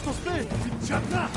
Тустай! Чадна!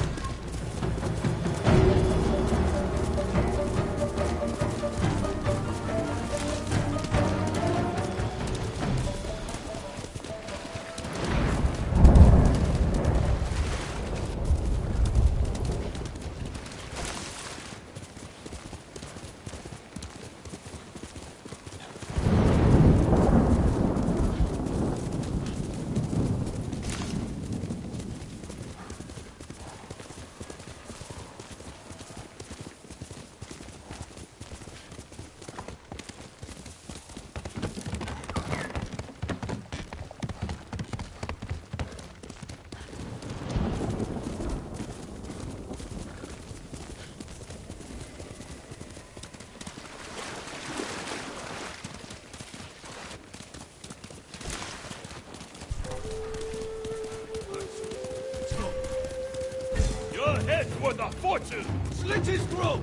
For the fortune! Slit his throat!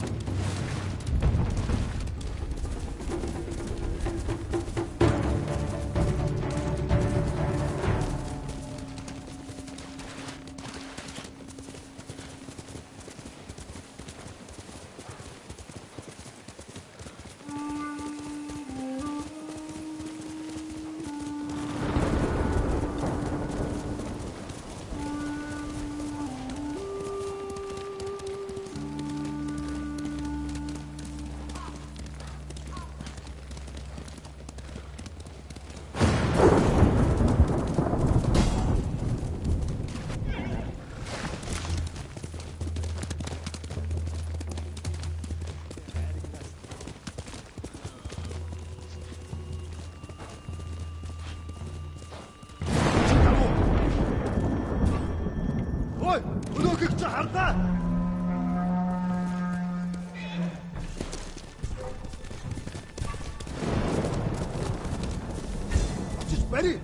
Ready?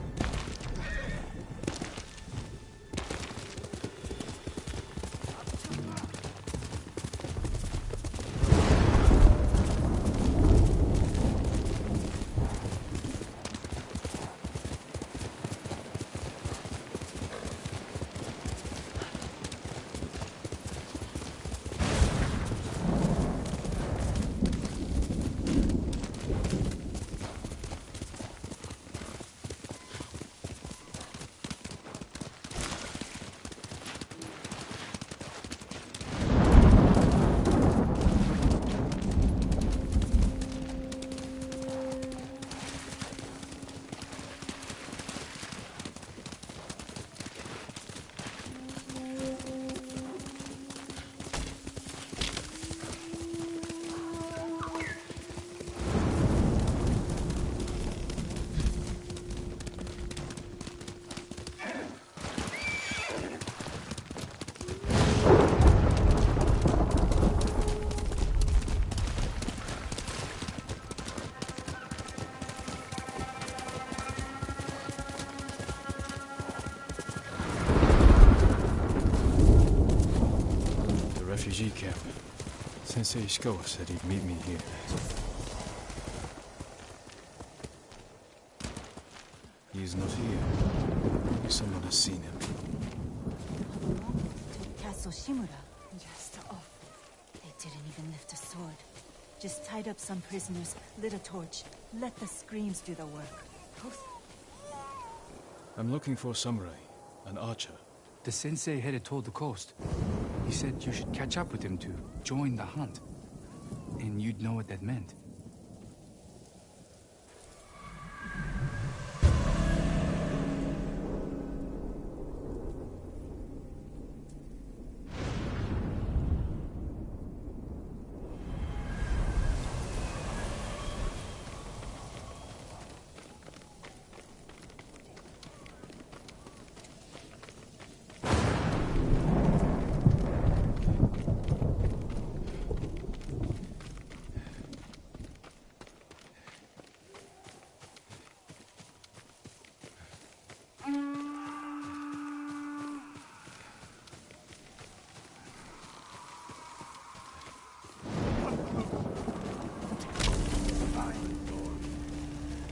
Sensei Ishikawa said he'd meet me here. He is not here. Maybe someone has seen him. To Castle Shimura. Just off. They didn't even lift a sword. Just tied up some prisoners, lit a torch. Let the screams do the work. I'm looking for a samurai, an archer. The sensei headed toward the coast. He said you should catch up with him to join the hunt. And you'd know what that meant.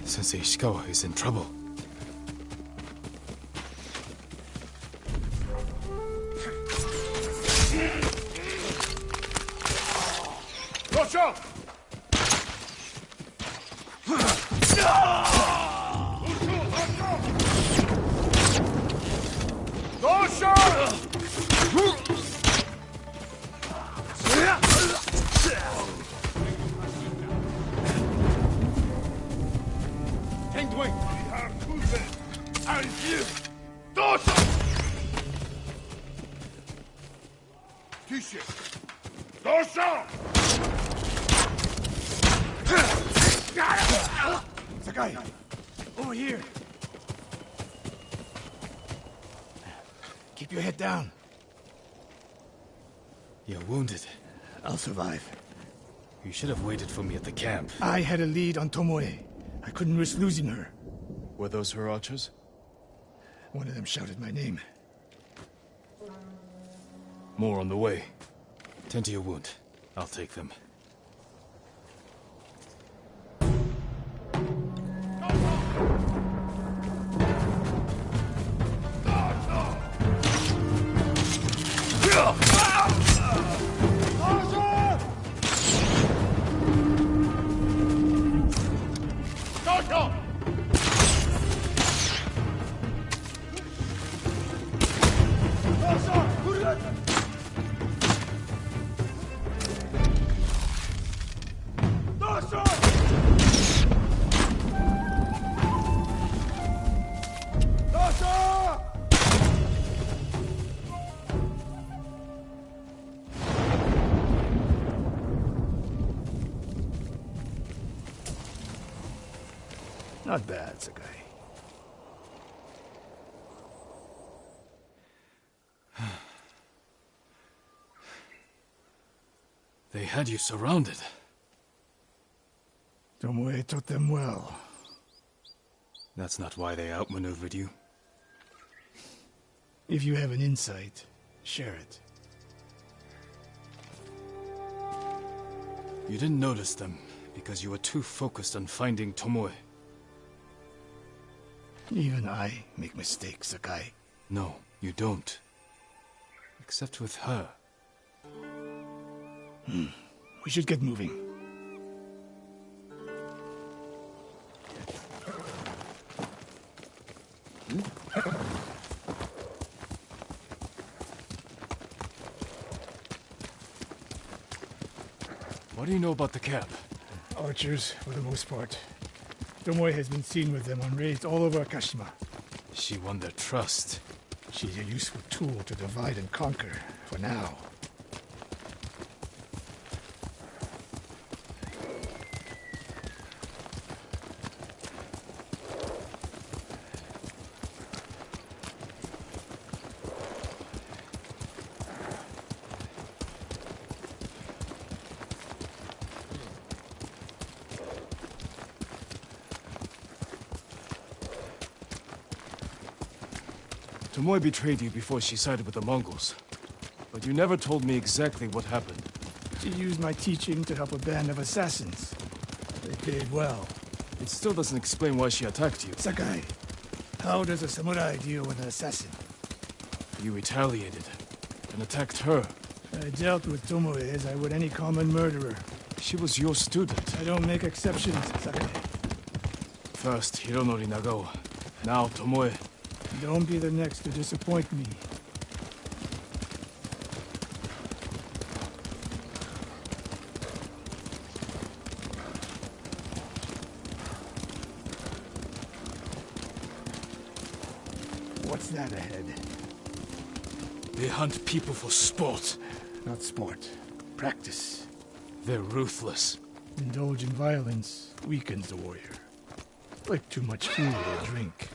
Sensei Ishikawa is in trouble. Roger! Sakai! Over here! Keep your head down. You're wounded. I'll survive. You should have waited for me at the camp. I had a lead on Tomoe. I couldn't risk losing her. Were those her archers? One of them shouted my name. More on the way. Tend to your wound. I'll take them. Not bad, Sakai. They had you surrounded. Tomoe taught them well. That's not why they outmaneuvered you. If you have an insight, share it. You didn't notice them because you were too focused on finding Tomoe. Even I make mistakes, Sakai. No, you don't. Except with her. We should get moving. What do you know about the camp? Archers, for the most part. Tomoe has been seen with them on raids all over Akashima. She won their trust. She's a useful tool to divide and conquer, for now. Tomoe betrayed you before she sided with the Mongols. But you never told me exactly what happened. She used my teaching to help a band of assassins. They paid well. It still doesn't explain why she attacked you. Sakai, how does a samurai deal with an assassin? You retaliated and attacked her. I dealt with Tomoe as I would any common murderer. She was your student. I don't make exceptions, Sakai. First Hironori Nagawa, now Tomoe. Don't be the next to disappoint me. What's that ahead? They hunt people for sport. Not sport. Practice. They're ruthless. Indulge in violence weakens the warrior. Like too much food or drink.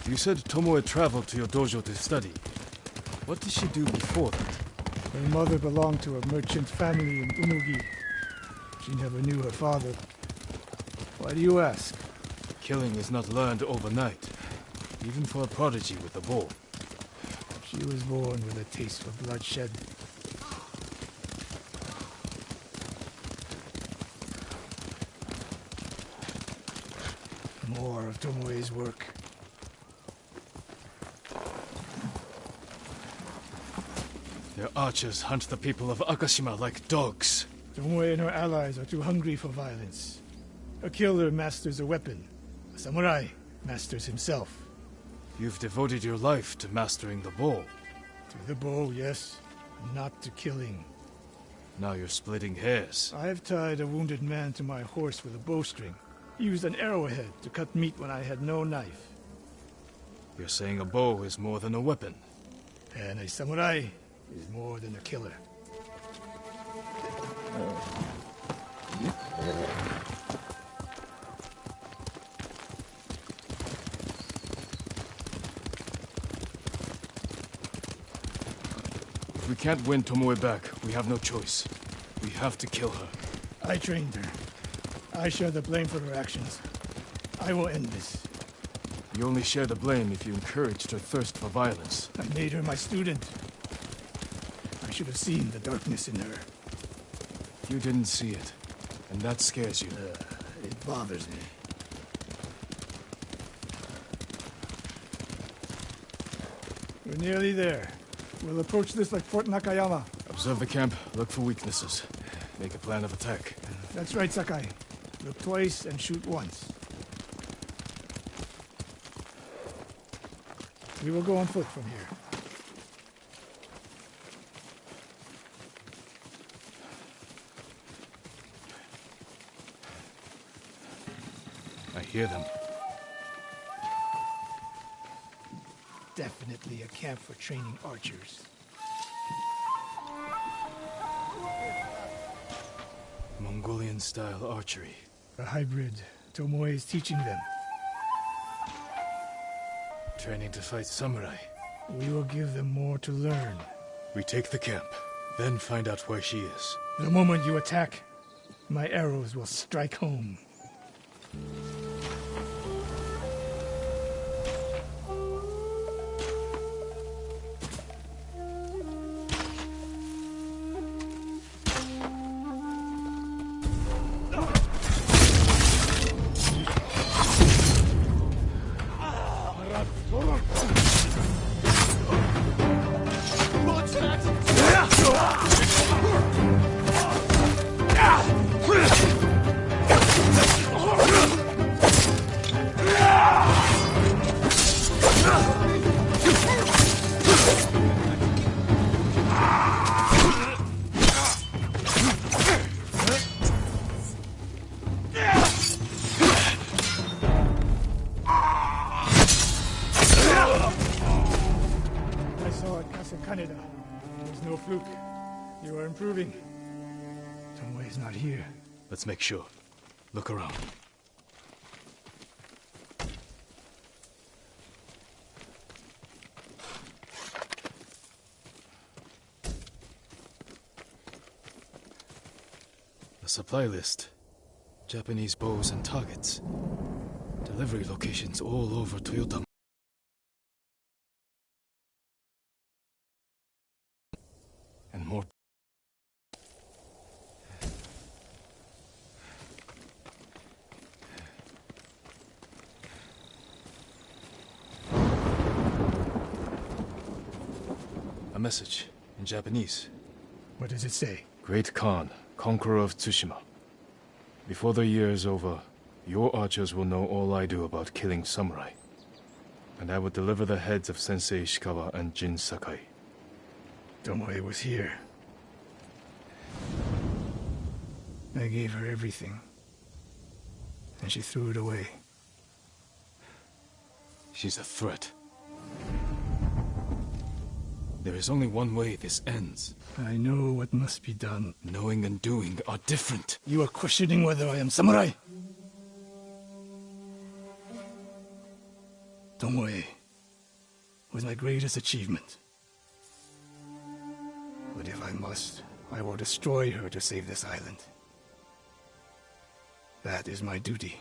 You said Tomoe traveled to your dojo to study. What did she do before that? Her mother belonged to a merchant family in Umugi. She never knew her father. Why do you ask? Killing is not learned overnight, even for a prodigy with a bow. She was born with a taste for bloodshed. More of Tomoe's work. Their archers hunt the people of Akashima like dogs. Tomoe and her allies are too hungry for violence. A killer masters a weapon. A samurai masters himself. You've devoted your life to mastering the bow. To the bow, yes. Not to killing. Now you're splitting hairs. I've tied a wounded man to my horse with a bowstring. Used an arrowhead to cut meat when I had no knife. You're saying a bow is more than a weapon. And a samurai is more than a killer. If we can't win Tomoe back, we have no choice. We have to kill her. I trained her. I share the blame for her actions. I will end this. You only share the blame if you encouraged her thirst for violence. I made her my student. I should have seen the darkness in her. You didn't see it, and that scares you. It bothers me. We're nearly there. We'll approach this like Fort Nakayama. Observe the camp, look for weaknesses. Make a plan of attack. That's right, Sakai. Look twice and shoot once. We will go on foot from here. I hear them. Definitely a camp for training archers. Mongolian-style archery. A hybrid. Tomoe is teaching them. Training to fight samurai. We will give them more to learn. We take the camp, then find out where she is. The moment you attack, my arrows will strike home. Canada. It was no fluke. You are improving. Tomoe is not here. Let's make sure. Look around. A supply list. Japanese bows and targets. Delivery locations all over Toyota. message, in Japanese. What does it say? Great Khan, conqueror of Tsushima. Before the year is over, your archers will know all I do about killing samurai. And I will deliver the heads of Sensei Ishikawa and Jin Sakai. Tomoe was here. I gave her everything. And she threw it away. She's a threat. There is only one way this ends. I know what must be done. Knowing and doing are different. You are questioning whether I am samurai? Tomoe was my greatest achievement. But if I must, I will destroy her to save this island. That is my duty.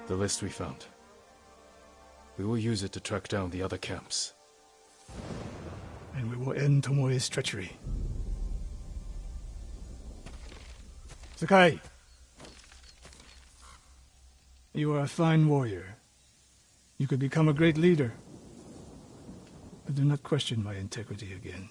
The list we found. We will use it to track down the other camps. And we will end Tomoe's treachery. Sakai! You are a fine warrior. You could become a great leader. But do not question my integrity again.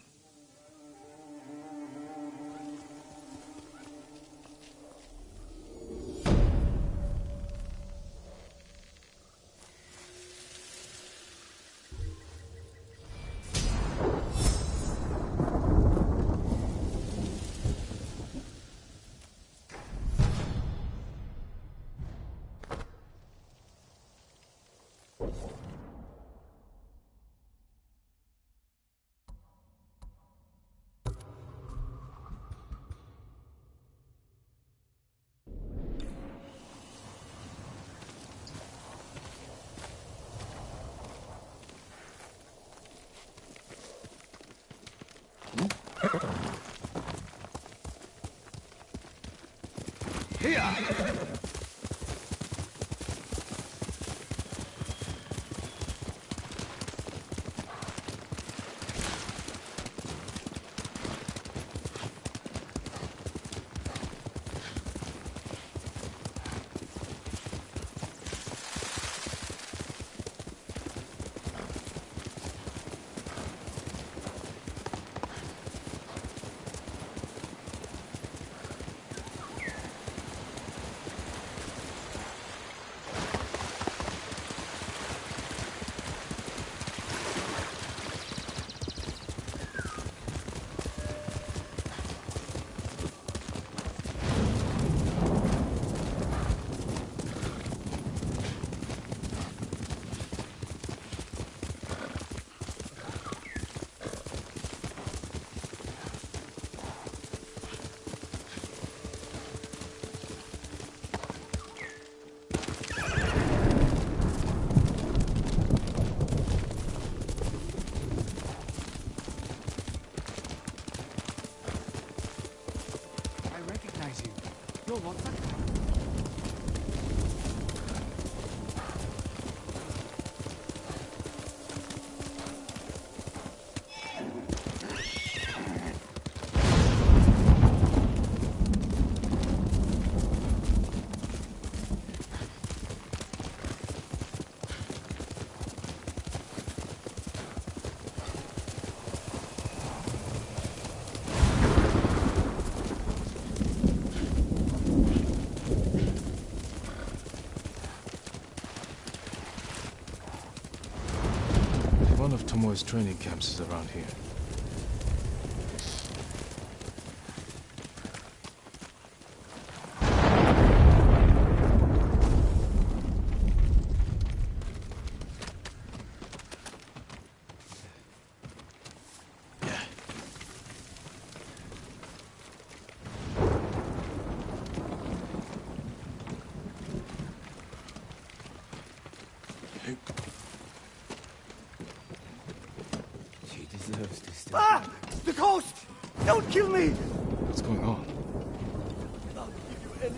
One of Tomoe's training camps is around here. Ah! The coast! Don't kill me! What's going on?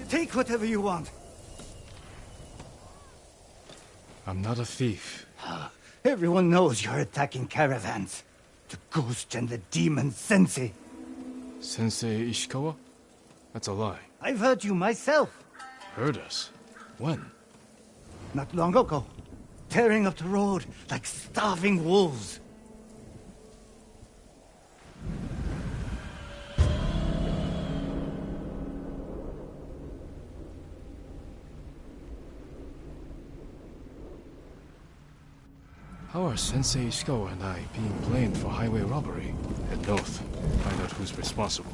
Take whatever you want. I'm not a thief. Everyone knows you're attacking caravans. The ghost and the demon Sensei. Sensei Ishikawa? That's a lie. I've heard you myself. Heard us? When? Not long ago. tearing up the road like starving wolves. How are Sensei Ishikawa and I being blamed for highway robbery? Head north, find out who's responsible.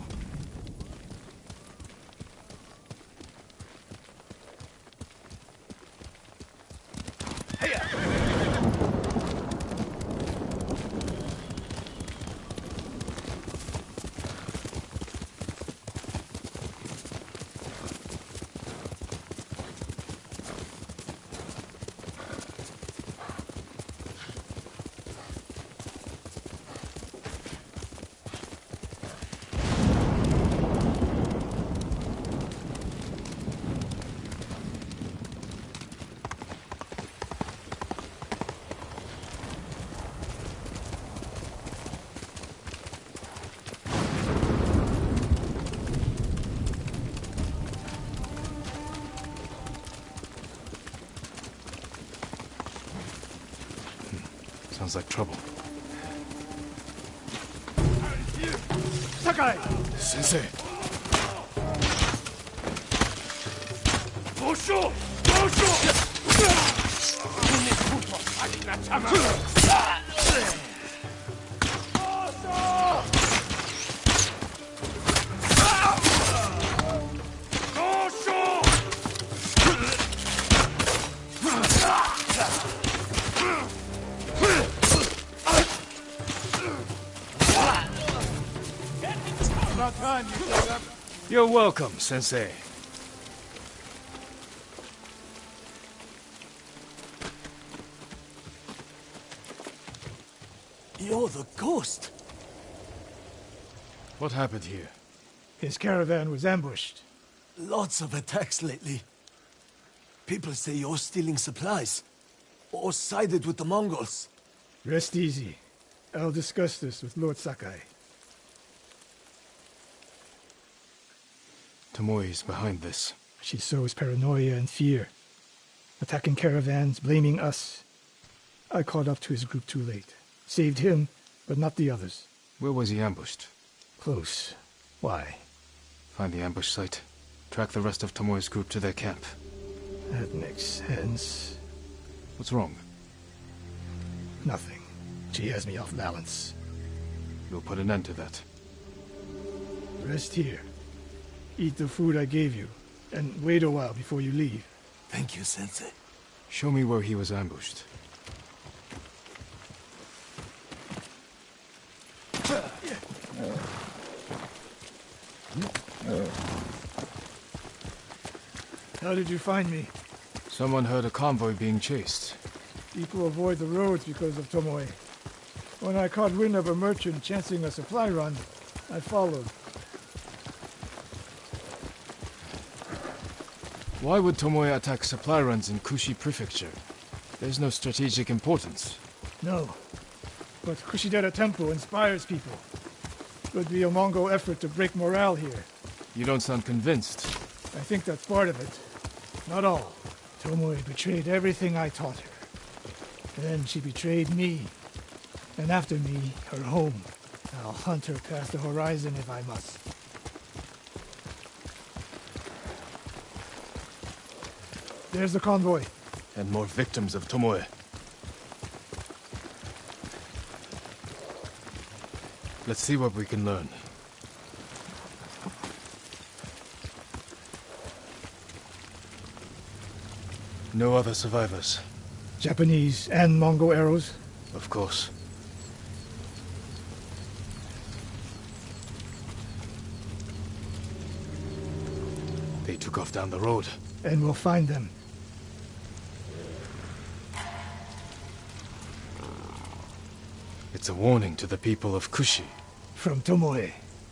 Sounds like trouble. Sakai! Sensei! You're welcome, Sensei. You're the ghost. What happened here? His caravan was ambushed. Lots of attacks lately. People say you're stealing supplies. Or sided with the Mongols. Rest easy. I'll discuss this with Lord Sakai. Tomoe is behind this. She sows paranoia and fear. Attacking caravans, blaming us. I caught up to his group too late. Saved him, but not the others. Where was he ambushed? Close. Why? Find the ambush site. Track the rest of Tomoe's group to their camp. That makes sense. What's wrong? Nothing. She has me off balance. We'll put an end to that. Rest here. Eat the food I gave you, and wait a while before you leave. Thank you, Sensei. Show me where he was ambushed. How did you find me? Someone heard a convoy being chased. People avoid the roads because of Tomoe. When I caught wind of a merchant chancing a supply run, I followed. Why would Tomoe attack supply runs in Kushi Prefecture? There's no strategic importance. No. But Kushidera Temple inspires people. Could be a Mongol effort to break morale here. You don't sound convinced. I think that's part of it. Not all. Tomoe betrayed everything I taught her. Then she betrayed me. And after me, her home. I'll hunt her past the horizon if I must. There's the convoy. And more victims of Tomoe. Let's see what we can learn. No other survivors. Japanese and Mongol arrows? Of course. They took off down the road. And we'll find them. It's a warning to the people of Kushi. From Tomoe.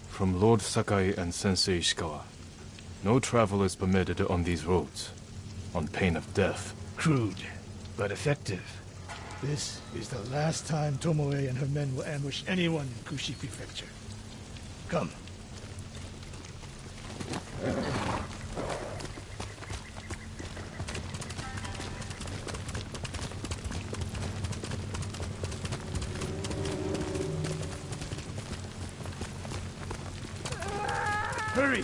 From Lord Sakai and Sensei Ishikawa. No travel is permitted on these roads, on pain of death. Crude, but effective. This is the last time Tomoe and her men will ambush anyone in Kushi Prefecture. Come. Hurry!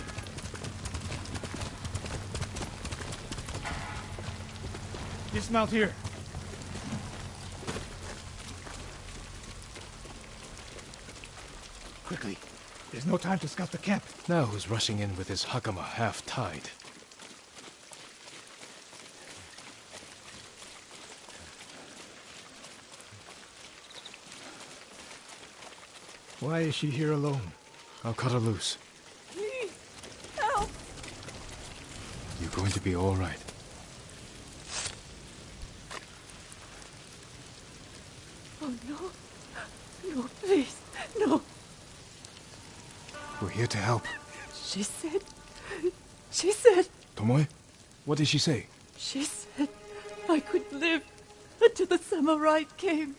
Dismount here. Quickly. There's no time to scout the camp. Now who's rushing in with his hakama half-tied? Why is she here alone? I'll cut her loose. Please, help! You're going to be all right. Oh no. No, please, no. We're here to help. She said... Tomoe? What did she say? She said I could live until the samurai came.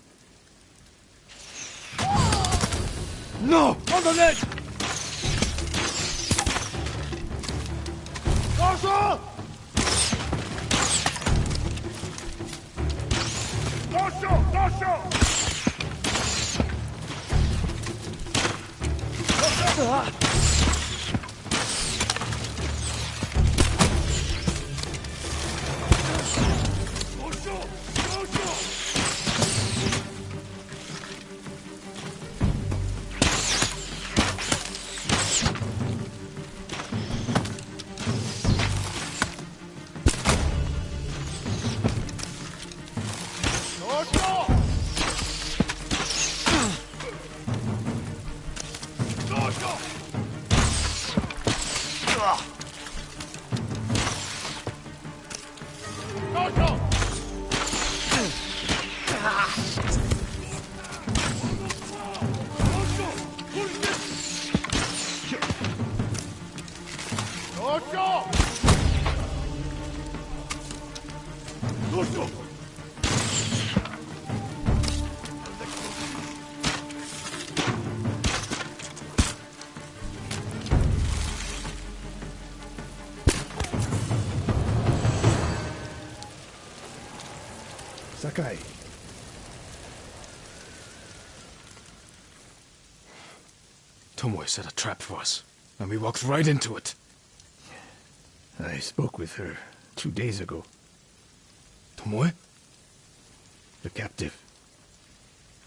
No! On the ledge! Dorsal! Dorsal! Dorsal! Dorsal! Dorsal! Dorsal! Dorsal! Dorsal! Dorsal! Dorsal! Sakai. Tomoe set a trap for us, and we walked right into it. I spoke with her 2 days ago. Tomoe? The captive.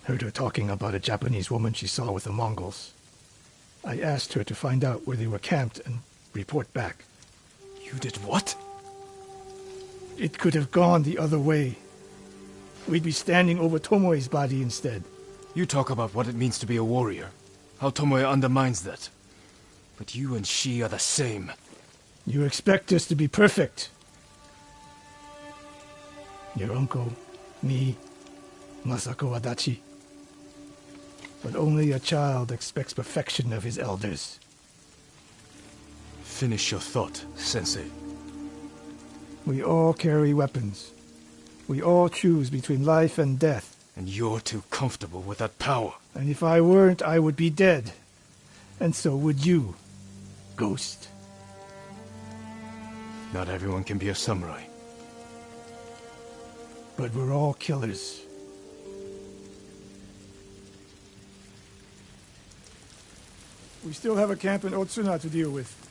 Heard her talking about a Japanese woman she saw with the Mongols. I asked her to find out where they were camped and report back. You did what? It could have gone the other way. We'd be standing over Tomoe's body instead. You talk about what it means to be a warrior, how Tomoe undermines that. But you and she are the same. You expect us to be perfect. Your uncle, me, Masako Adachi. But only a child expects perfection of his elders. Finish your thought, Sensei. We all carry weapons. We all choose between life and death. And you're too comfortable with that power. And if I weren't, I would be dead. And so would you, Ghost. Not everyone can be a samurai. But we're all killers. We still have a camp in Otsuna to deal with.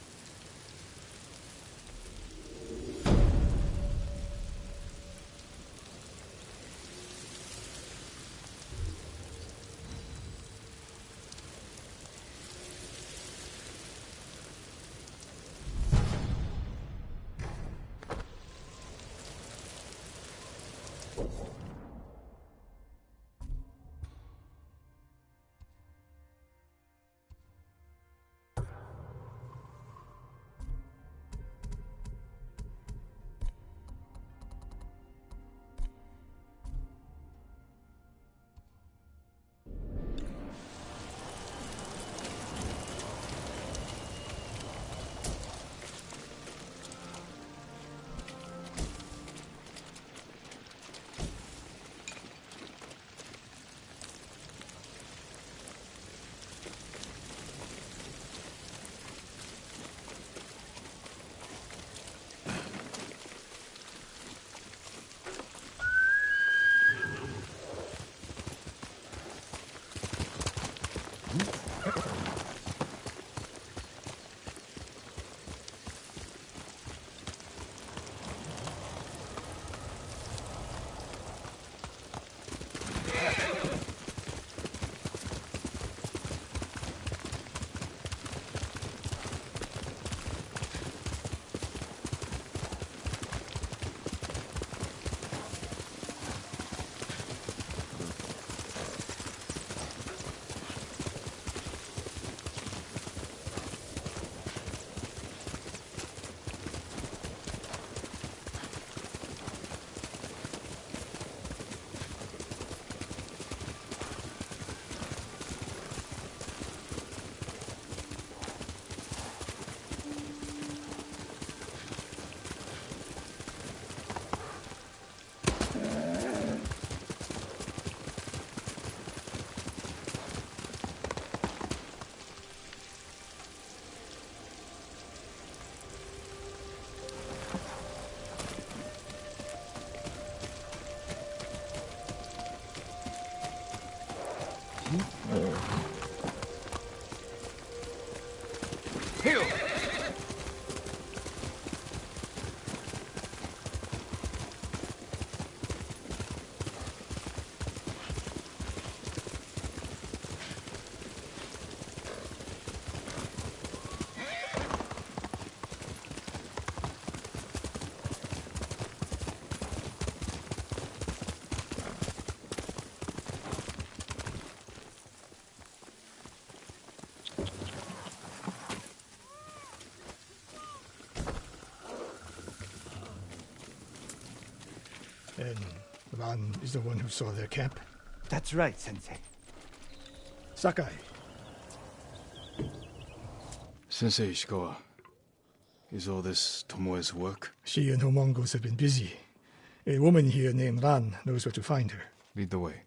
Hill! And Ran is the one who saw their camp? That's right, Sensei. Sakai. Sensei Ishikawa, is all this Tomoe's work? She and her Mongols have been busy. A woman here named Ran knows where to find her. Lead the way.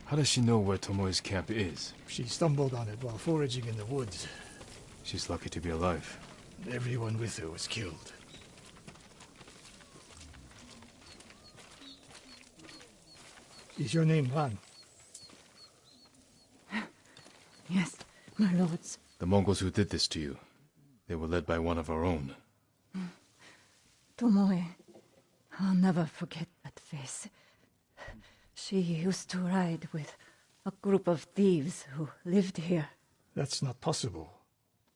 How does she know where Tomoe's camp is? She stumbled on it while foraging in the woods. She's lucky to be alive. Everyone with her was killed. Is your name Ran? Yes, my lords. The Mongols who did this to you, they were led by one of our own. Tomoe. I'll never forget that face. She used to ride with a group of thieves who lived here. That's not possible.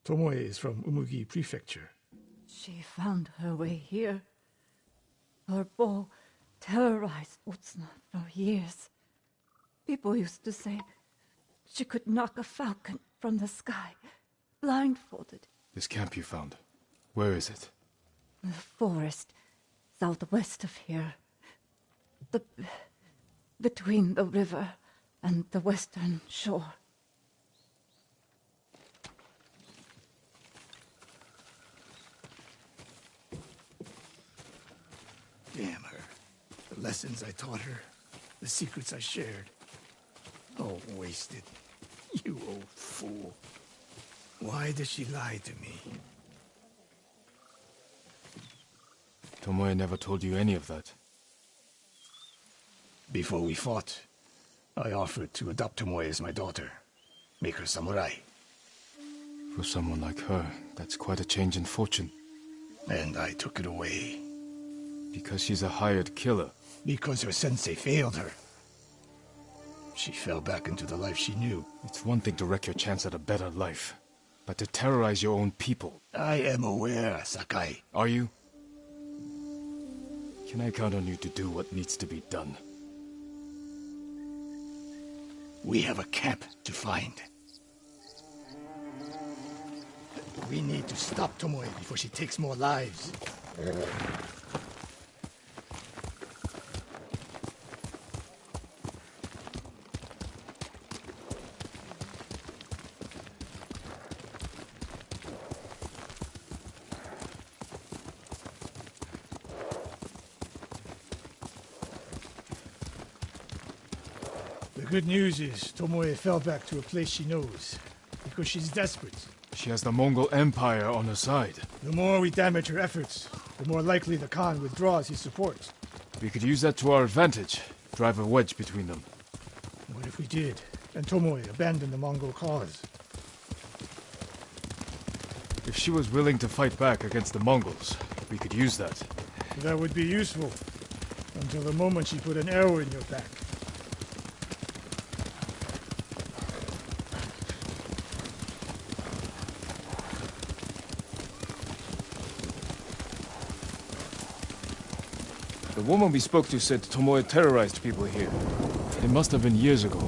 Tomoe is from Umugi Prefecture. She found her way here. Her bow terrorized Utsuna for years. People used to say she could knock a falcon from the sky, blindfolded. This camp you found, where is it? The forest, southwest of here. Between the river and the western shore. Damn her. The lessons I taught her, the secrets I shared. All wasted. You old fool. Why did she lie to me? Tomoe never told you any of that. Before we fought, I offered to adopt Tomoe as my daughter. Make her samurai. For someone like her, that's quite a change in fortune. And I took it away. Because she's a hired killer. Because her sensei failed her. She fell back into the life she knew. It's one thing to wreck your chance at a better life, but to terrorize your own people. I am aware, Sakai. Are you? Can I count on you to do what needs to be done? We have a camp to find. We need to stop Tomoe before she takes more lives. The good news is Tomoe fell back to a place she knows, because she's desperate. She has the Mongol Empire on her side. The more we damage her efforts, the more likely the Khan withdraws his support. We could use that to our advantage. Drive a wedge between them. What if we did, and Tomoe abandoned the Mongol cause? If she was willing to fight back against the Mongols, we could use that. That would be useful, until the moment she put an arrow in your back. The woman we spoke to said Tomoe terrorized people here. It must have been years ago.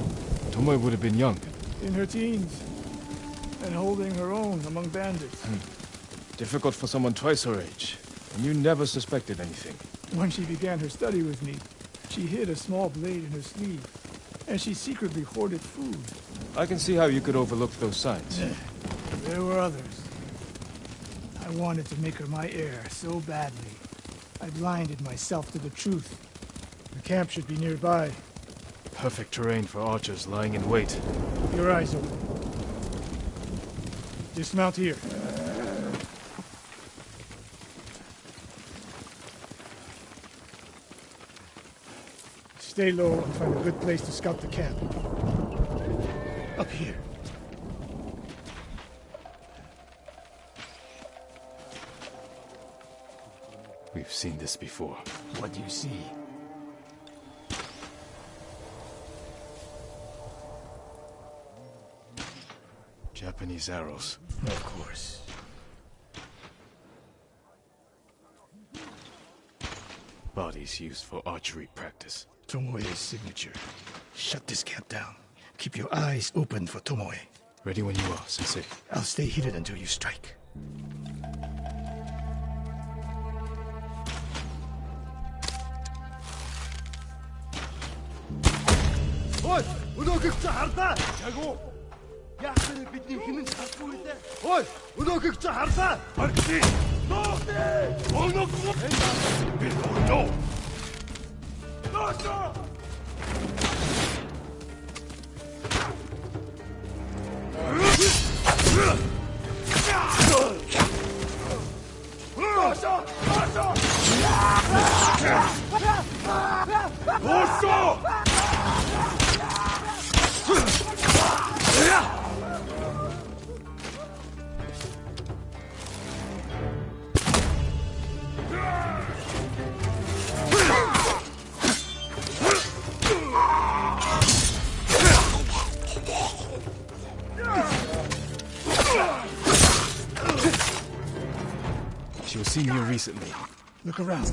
Tomoe would have been young. In her teens, and holding her own among bandits. Difficult for someone twice her age. And you never suspected anything. When she began her study with me, she hid a small blade in her sleeve, and she secretly hoarded food. I can see how you could overlook those signs. There were others. I wanted to make her my heir so badly. I blinded myself to the truth. The camp should be nearby. Perfect terrain for archers lying in wait. Keep your eyes open. Dismount here. Stay low and find a good place to scout the camp. Up here. We've seen this before. What do you see? Japanese arrows. Of course. Bodies used for archery practice. Tomoe's signature. Shut this camp down. Keep your eyes open for Tomoe. Ready when you are, Sensei. I'll stay hidden until you strike. Ой, өнөөгч харлаа. Чагуу. Яахын бидний хинэн салгүй лээ. Ой, өнөөгч харлаа. Арчи. Нөөдөө. Өнөөгч. Би нөө. Нөөдөө. She was seen here recently. Look around.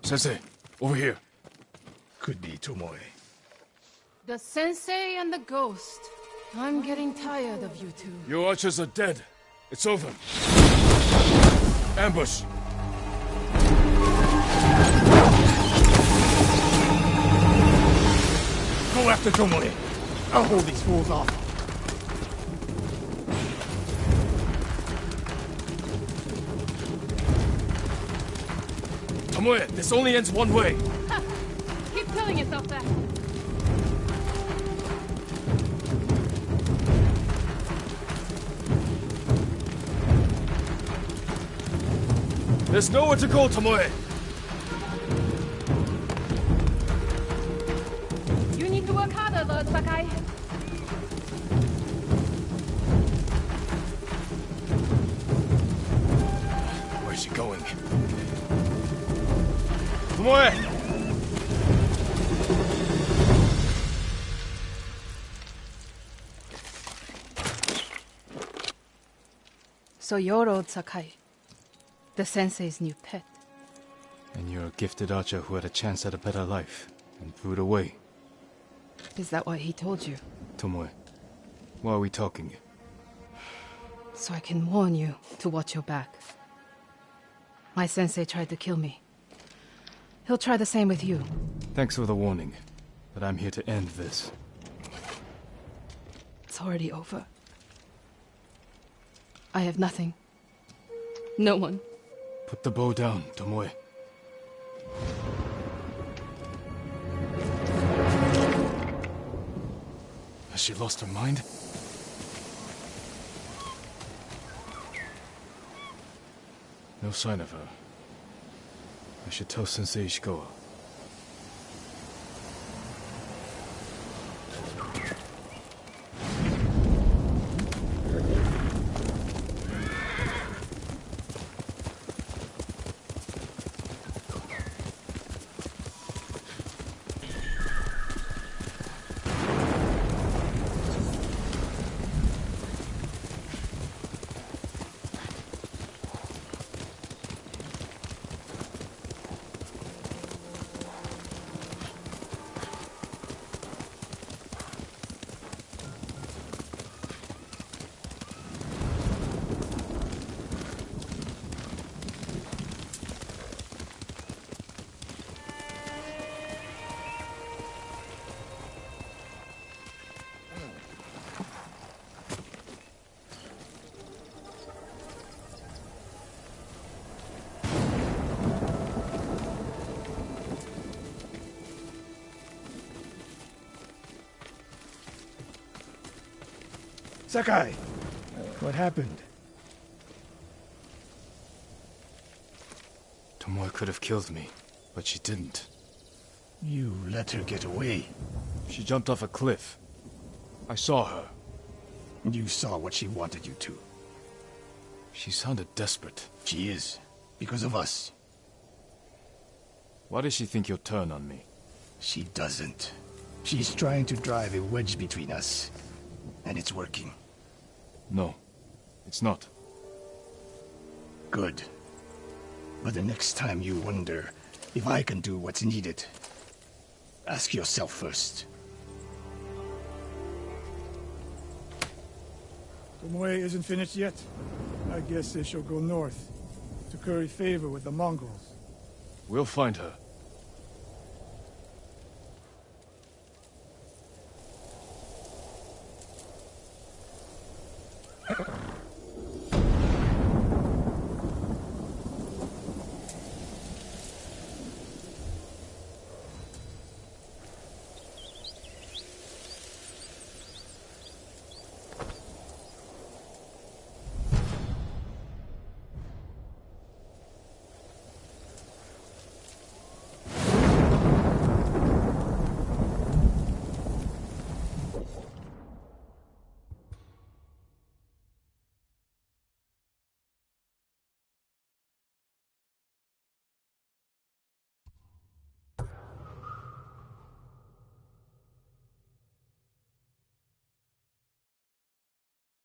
Sensei, over here. Could be Tomoe. The sensei and the ghost. I'm getting tired of you two. Your archers are dead. It's over. Ambush. Go after Tomoe. I'll hold these fools off. Tomoe, this only ends one way. Ha! Keep telling yourself that. There's nowhere to go, Tomoe. You need to work harder, Lord Sakai. Where's she going? Tomoe! So you're Lord Sakai, the sensei's new pet. And you're a gifted archer who had a chance at a better life and threw it away. Is that what he told you? Tomoe, why are we talking? So I can warn you to watch your back. My sensei tried to kill me. He'll try the same with you. Thanks for the warning, but I'm here to end this. It's already over. I have nothing. No one. Put the bow down, Tomoe. Has she lost her mind? No sign of her. I should tell Sensei Ishikawa. Sakai, what happened? Tomoe could have killed me, but she didn't. You let her get away. She jumped off a cliff. I saw her. You saw what she wanted you to. She sounded desperate. She is, because of us. Why does she think you'll turn on me? She doesn't. She's trying to drive a wedge between us. And it's working. No, it's not. Good. But the next time you wonder if I can do what's needed, ask yourself first. Tomoe isn't finished yet. I guess she'll go north to curry favor with the Mongols. We'll find her.